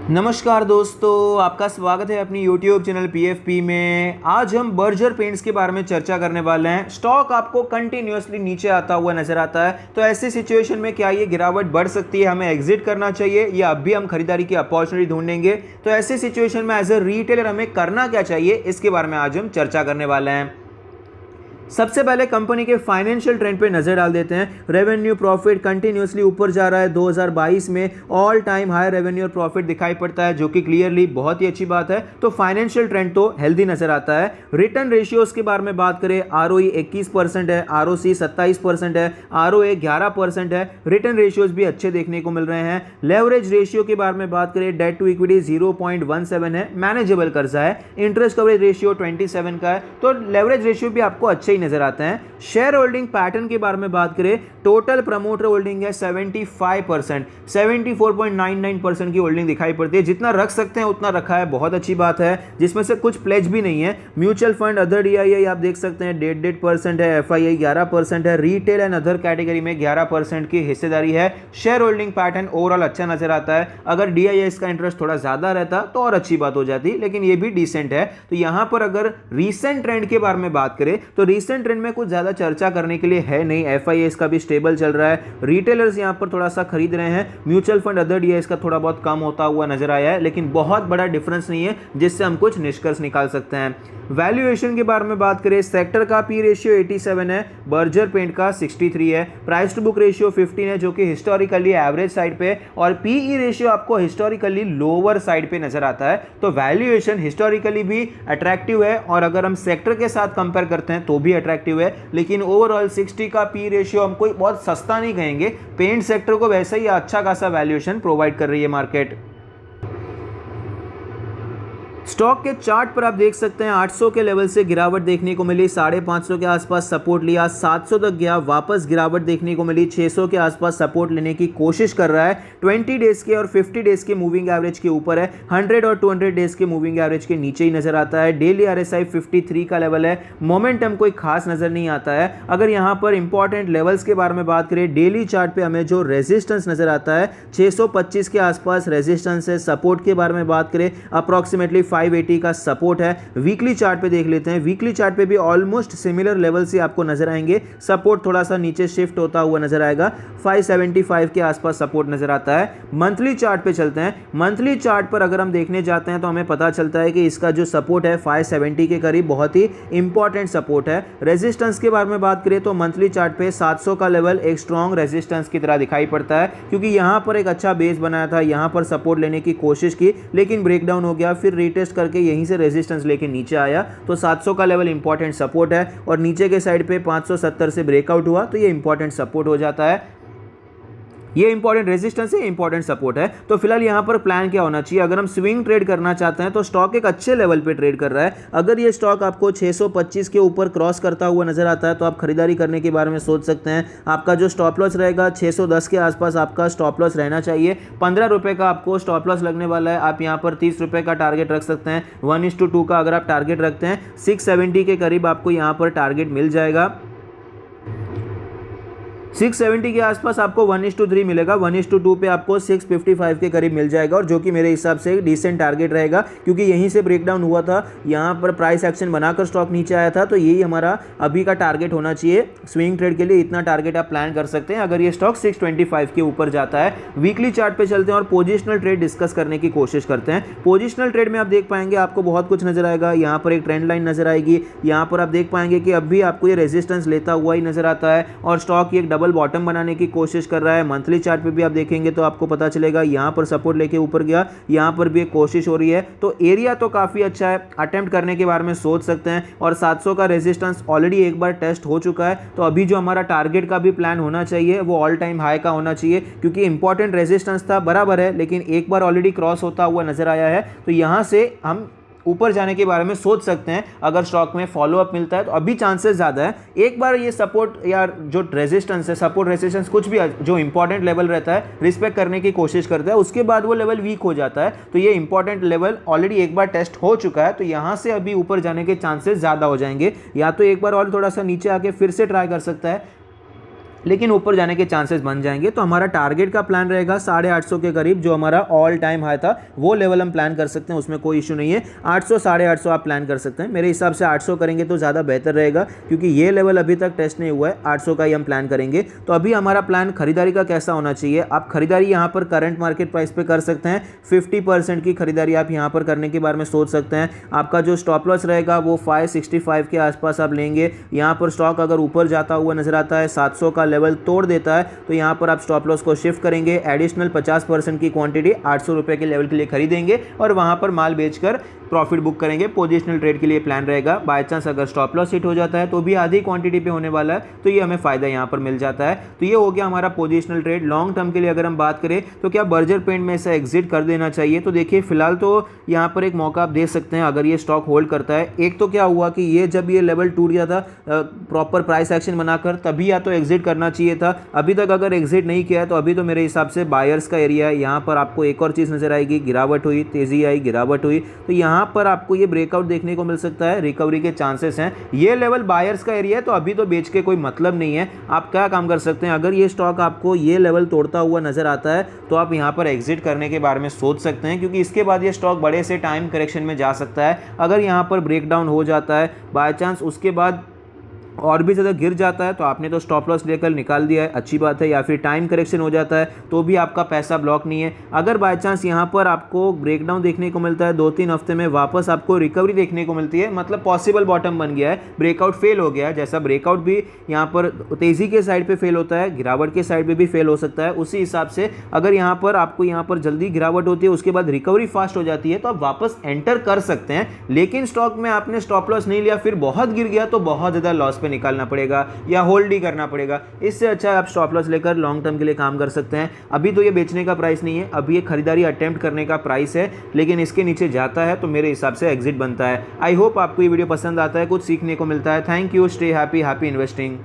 नमस्कार दोस्तों, आपका स्वागत है अपनी YouTube चैनल PFP में। आज हम बर्जर पेंट्स के बारे में चर्चा करने वाले हैं। स्टॉक आपको कंटिन्यूअसली नीचे आता हुआ नजर आता है, तो ऐसी सिचुएशन में क्या ये गिरावट बढ़ सकती है, हमें एग्जिट करना चाहिए या अभी हम खरीदारी की अपॉर्चुनिटी ढूंढेंगे? तो ऐसी सिचुएशन में एज ए रिटेलर हमें करना क्या चाहिए, इसके बारे में आज हम चर्चा करने वाले हैं। सबसे पहले कंपनी के फाइनेंशियल ट्रेंड पे नजर डाल देते हैं। रेवेन्यू प्रॉफिट कंटिन्यूअसली ऊपर जा रहा है। 2022 में ऑल टाइम हाई रेवेन्यू और प्रॉफिट दिखाई पड़ता है, जो कि क्लियरली बहुत ही अच्छी बात है। तो फाइनेंशियल ट्रेंड तो हेल्दी नजर आता है। रिटर्न रेशियोज के बारे में बात करें, ROE 21% है, ROC 27% है, ROA 11% है। रिटर्न रेशियोज भी अच्छे देखने को मिल रहे हैं। लेवरेज रेशियो के बारे में बात करें, डेट टू इक्विटी 0.17 है, मैनेजेबल कर्जा है। इंटरेस्ट कवरेज रेशियो 27 का है, तो लेवरेज रेशियो भी आपको अच्छे नजर आते हैं। शेयर होल्डिंग पैटर्न के बारे में बात करें, टोटल प्रमोटर होल्डिंग है 75%, 74.99% की होल्डिंग दिखाई पड़ती है। जितना रख सकते हैं उतना रखा है, बहुत अच्छी बात है, जिसमें से कुछ प्लेज भी नहीं है। म्यूचुअल फंड अदर DII आप देख सकते हैं 1.5% है, FII 11% है, रिटेल एंड अदर कैटेगरी में 11% की हिस्सेदारी है। शेयर होल्डिंग पैटर्न ओवरऑल अच्छा नजर आता है। अगर DII का इंटरेस्ट थोड़ा ज्यादा रहता तो और अच्छी बात हो जाती, लेकिन ये भी डिसेंट है। तो यहां पर अगर रीसेंट ट्रेंड के बारे में बात करें तो रीसेंट ट्रेंड में कुछ ज्यादा चर्चा करने के लिए है नहीं। FII का भी स्टेबल चल रहा है। रिटेलर्स यहां पर थोड़ा सा खरीद रहे हैं। म्यूचुअल फंड अदर DII का थोड़ा बहुत कम होता हुआ नजर आया है, लेकिन बहुत बड़ा डिफरेंस नहीं है जिससे हम कुछ निष्कर्ष निकाल सकते हैं। वैल्यूएशन के बारे में बात करें, सेक्टर का P रेशियो 87 है, बर्जर पेंट का 63 है, प्राइस टू बुक रेशियो 15 है, जो कि हिस्टोरिकली एवरेज साइड पे, और PE रेशियो आपको हिस्टोरिकली लोअर साइड पे नजर आता है। तो वैल्यूएशन हिस्टोरिकली भी अट्रैक्टिव है, और अगर हम सेक्टर के साथ कंपेयर करते हैं तो भी अट्रैक्टिव है। लेकिन ओवरऑल 60 का P रेशियो हम कोई बहुत सस्ता नहीं कहेंगे। पेंट सेक्टर को वैसे ही अच्छा खासा वैल्यूएशन प्रोवाइड कर रही है मार्केट। स्टॉक के चार्ट पर आप देख सकते हैं 800 के लेवल से गिरावट देखने को मिली, 550 के आसपास सपोर्ट लिया, 700 तक गया, वापस गिरावट देखने को मिली, 600 के आसपास सपोर्ट लेने की कोशिश कर रहा है। 20 डेज के और 50 डेज के मूविंग एवरेज के ऊपर है, 100 और 200 डेज के मूविंग एवरेज के नीचे ही नजर आता है। डेली RSI 53 का लेवल है। मोमेंटम कोई खास नजर नहीं आता है। अगर यहां पर इंपॉर्टेंट लेवल्स के बारे में बात करें, डेली चार्ट पे हमें जो रेजिस्टेंस नजर आता है 625 के आसपास रेजिस्टेंस है। सपोर्ट के बारे में बात करें, अप्रॉक्सीमेटली 580 का सपोर्ट है। वीकली चार्ट पे देख लेते हैं। वीकली चार्ट पे भी ऑलमोस्ट सिमिलर लेवल से आपको नजर आएंगे। सपोर्ट थोड़ा सा नीचे शिफ्ट होता हुआ नजर आएगा, 575 के आसपास सपोर्ट नजर आता है। मंथली चार्ट पे चलते हैं। मंथली चार्ट पर अगर हम देखने जाते हैं तो हमें पता चलता है कि इसका जो सपोर्ट है 570 के करीब बहुत ही इंपॉर्टेंट सपोर्ट है। रेजिस्टेंस के बारे में बात करें तो मंथली चार्ट पे 700 का लेवल एक स्ट्रॉन्ग रेजिस्टेंस की तरह दिखाई पड़ता है, क्योंकि यहां पर एक अच्छा बेस बनाया था, यहां पर सपोर्ट लेने की कोशिश की, लेकिन ब्रेकडाउन हो गया, फिर रीटेस्ट करके यहीं से रेजिस्टेंस लेके नीचे आया। तो 700 का लेवल इंपॉर्टेंट सपोर्ट है, और नीचे के साइड पे 570 से ब्रेकआउट हुआ तो ये इंपॉर्टेंट सपोर्ट हो जाता है। ये इंपॉर्टेंट रेजिस्टेंस है, इंपॉर्टेंट सपोर्ट है। तो फिलहाल यहां पर प्लान क्या होना चाहिए? अगर हम स्विंग ट्रेड करना चाहते हैं तो स्टॉक एक अच्छे लेवल पे ट्रेड कर रहा है। अगर ये स्टॉक आपको 625 के ऊपर क्रॉस करता हुआ नजर आता है तो आप खरीदारी करने के बारे में सोच सकते हैं। आपका जो स्टॉप लॉस रहेगा 610 के आसपास आपका स्टॉप लॉस रहना चाहिए। 15 रुपए का आपको स्टॉप लॉस लगने वाला है। आप यहां पर 30 रुपए का टारगेट रख सकते हैं। 1:2 का अगर आप टारगेट रखते हैं, 670 के करीब आपको यहां पर टारगेट मिल जाएगा। 670 के आसपास आपको 1:3 मिलेगा। 1:2 पे आपको 655 के करीब मिल जाएगा, और जो कि मेरे हिसाब से डिसेंट टारगेट रहेगा, क्योंकि यहीं से ब्रेकडाउन हुआ था, यहाँ पर प्राइस एक्शन बनाकर स्टॉक नीचे आया था। तो यही हमारा अभी का टारगेट होना चाहिए। स्विंग ट्रेड के लिए इतना टारगेट आप प्लान कर सकते हैं अगर ये स्टॉक 625 के ऊपर जाता है। वीकली चार्ट पे चलते हैं और पोजिशनल ट्रेड डिस्कस करने की कोशिश करते हैं। पोजिशनल ट्रेड में आप देख पाएंगे आपको बहुत कुछ नजर आएगा। यहाँ पर एक ट्रेंड लाइन नजर आएगी। यहाँ पर आप देख पाएंगे कि अब भी आपको ये रेजिस्टेंस लेता हुआ ही नजर आता है, और स्टॉक एक डबल बॉटम बनाने की कोशिश कर रहा है। मंथली चार्ट पे भी आप देखेंगे तो आपको पता चलेगा, यहां पर सपोर्ट लेके ऊपर गया, यहां पर भी एक कोशिश हो रही है। तो एरिया तो काफी अच्छा है, अटेम्प्ट करने के बारे में सोच सकते हैं। और 700 का रेजिस्टेंस ऑलरेडी एक बार टेस्ट हो चुका है, तो अभी जो हमारा टारगेट का भी प्लान होना चाहिए वो ऑल टाइम हाई का होना चाहिए, क्योंकि इंपॉर्टेंट रेजिस्टेंस था, बराबर है, लेकिन एक बार ऑलरेडी क्रॉस होता हुआ नजर आया है। तो यहां से हम ऊपर जाने के बारे में सोच सकते हैं। अगर स्टॉक में फॉलोअप मिलता है तो अभी चांसेस ज़्यादा है। एक बार ये सपोर्ट या जो रेजिस्टेंस है, सपोर्ट रेजिस्टेंस कुछ भी जो इंपॉर्टेंट लेवल रहता है रिस्पेक्ट करने की कोशिश करता है, उसके बाद वो लेवल वीक हो जाता है। तो ये इंपॉर्टेंट लेवल ऑलरेडी एक बार टेस्ट हो चुका है, तो यहाँ से अभी ऊपर जाने के चांसेस ज़्यादा हो जाएंगे। या तो एक बार और थोड़ा सा नीचे आके फिर से ट्राई कर सकता है, लेकिन ऊपर जाने के चांसेस बन जाएंगे। तो हमारा टारगेट का प्लान रहेगा 850 के करीब, जो हमारा ऑल टाइम हाई था वो लेवल हम प्लान कर सकते हैं, उसमें कोई इशू नहीं है। 800 850 आप प्लान कर सकते हैं। मेरे हिसाब से 800 करेंगे तो ज़्यादा बेहतर रहेगा, क्योंकि ये लेवल अभी तक टेस्ट नहीं हुआ है। 800 का ही हम प्लान करेंगे। तो अभी हमारा प्लान खरीदारी का कैसा होना चाहिए, आप खरीदारी यहाँ पर करंट मार्केट प्राइस पे कर सकते हैं। 50% की खरीदारी आप यहाँ पर करने के बारे में सोच सकते हैं। आपका जो स्टॉप लॉस रहेगा वो 565 के आसपास आप लेंगे। यहाँ पर स्टॉक अगर ऊपर जाता हुआ नजर आता है, 700 का लेवल तोड़ देता है, तो यहाँ पर आप स्टॉप लॉस को शिफ्ट करेंगे। एडिशनल 50% की क्वांटिटी 800 रुपये के लेवल के लिए खरीदेंगे और वहाँ पर माल बेचकर प्रॉफिट बुक करेंगे। पोजिशनल ट्रेड के लिए प्लान रहेगा। बाय चांस अगर स्टॉप लॉस हिट हो जाता है तो भी आधी क्वांटिटी पे होने वाला है, तो ये हमें फायदा यहाँ पर मिल जाता है। तो ये हो गया हमारा पोजिशनल ट्रेड। लॉन्ग टर्म के लिए अगर हम बात करें तो क्या बर्जर पेंट में ऐसा एग्जिट कर देना चाहिए, तो देखिए फिलहाल तो यहाँ पर एक मौका आप दे सकते हैं अगर ये स्टॉक होल्ड करता है। एक तो क्या हुआ कि ये जब ये लेवल टूट गया था प्रॉपर प्राइस एक्शन बनाकर, तभी या तो एग्जिट करना चाहिए था। अभी तक अगर एग्जिट नहीं किया है तो अभी तो मेरे हिसाब से बायर्स का एरिया है। यहाँ पर आपको एक और चीज़ नजर आएगी, गिरावट हुई, तेजी आई, गिरावट हुई, तो यहाँ पर आपको ये ब्रेकआउट देखने को मिल सकता है। रिकवरी के चांसेस हैं। ये लेवल बायर्स का एरिया है, तो अभी तो बेच के कोई मतलब नहीं है। आप क्या काम कर सकते हैं, अगर ये स्टॉक आपको ये लेवल तोड़ता हुआ नजर आता है तो आप यहाँ पर एग्जिट करने के बारे में सोच सकते हैं, क्योंकि इसके बाद ये स्टॉक बड़े से टाइम करेक्शन में जा सकता है। अगर यहाँ पर ब्रेकडाउन हो जाता है बाय चांस, उसके बाद और भी ज़्यादा गिर जाता है, तो आपने तो स्टॉप लॉस लेकर निकाल दिया है, अच्छी बात है। या फिर टाइम करेक्शन हो जाता है तो भी आपका पैसा ब्लॉक नहीं है। अगर बाय चांस यहाँ पर आपको ब्रेकडाउन देखने को मिलता है, 2-3 हफ्ते में वापस आपको रिकवरी देखने को मिलती है, मतलब पॉसिबल बॉटम बन गया है, ब्रेकआउट फेल हो गया है। जैसा ब्रेकआउट भी यहाँ पर तेज़ी के साइड पर फेल होता है, गिरावट के साइड पर भी फेल हो सकता है। उसी हिसाब से अगर यहाँ पर आपको यहाँ पर जल्दी गिरावट होती है, उसके बाद रिकवरी फास्ट हो जाती है, तो आप वापस एंटर कर सकते हैं। लेकिन स्टॉक में आपने स्टॉप लॉस नहीं लिया, फिर बहुत गिर गया तो बहुत ज़्यादा लॉस पे निकालना पड़ेगा या होल्ड ही करना पड़ेगा। इससे अच्छा आप स्टॉप लॉस लेकर लॉन्ग टर्म के लिए काम कर सकते हैं। अभी तो ये बेचने का प्राइस नहीं है, अभी ये खरीदारी अटेम्प्ट करने का प्राइस है, लेकिन इसके नीचे जाता है तो मेरे हिसाब से एग्जिट बनता है। आई होप आपको ये वीडियो पसंद आता है, कुछ सीखने को मिलता है। Thank you, stay happy, happy investing.